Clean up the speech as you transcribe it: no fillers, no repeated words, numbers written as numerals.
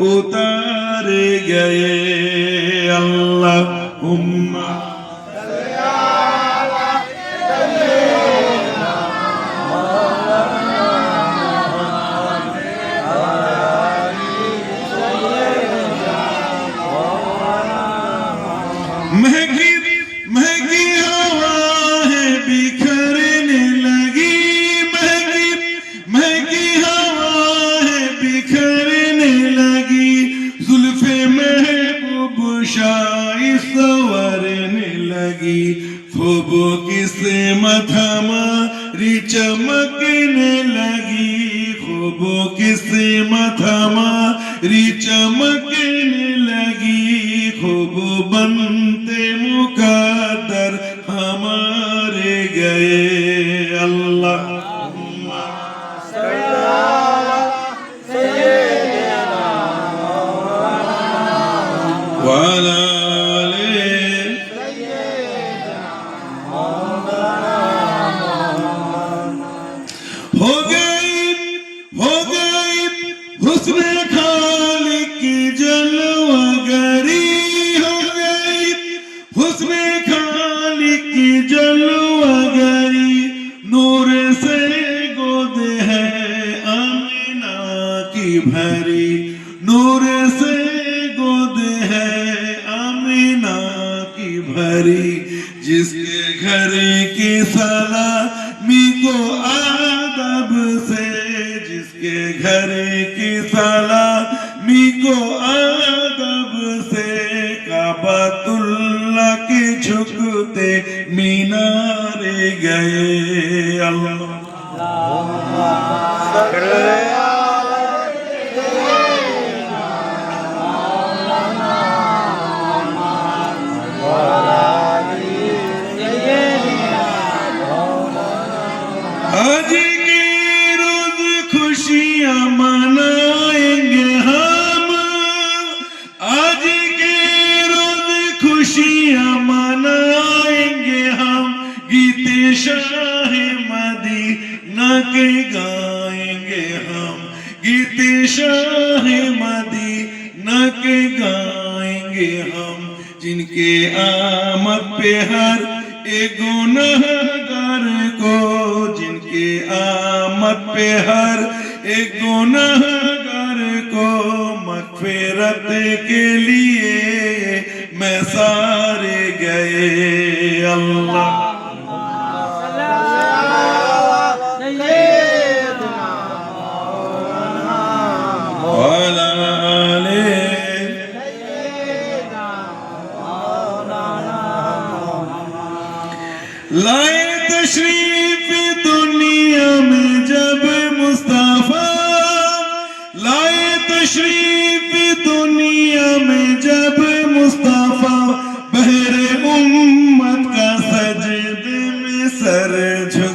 उतार गए। अल्लाहुम्मा महकी महकी हवा है बिखरने लगी, महकी महकी हवा है बिखरने लगी, जुल्फे महबूब शाही संवरने लगी, ख्वाबों की किस्मत हमारी चमकने लगी, ख्वाबों की किस्मत हमारी चमकने लगी, ख्वाब बनते मुकद्दर हमारे गए। अल्लाहुम्मा सल्ली अला सय्यिदिना व अला आलि सय्यिदिना मौलाना। हो गई हुस्न खालिक की जलवागरी, हुस्न खालिक की जलवागरी, नूर से गोद है आमिना की भरी, नूर से गोद है आमिना की भरी, जिसके घर की सलामी को आदब से, जिसके घर की सलामी को आदब से, काबतुल्लाह के झुकते मीनारे गए। अल्लाहुम्मा सल्ली अला सय्यिदिना मौलाना व अला आलि सय्यिदिना मौलाना। आज के रोज खुशियां मनाएंगे हम, आज के रोज खुशियां मनाएंगे हम, गीते शाह मदीना के गाएंगे हम, गीते शाह मदीना के गाएंगे हम, जिनके आमद पे हर एक गुनहगार को, जिनके आमद पे हर एक गुनहगार को मग़फ़िरत के लिए मैं सारे गए। अल्लाह लाए तशरीफ दुनिया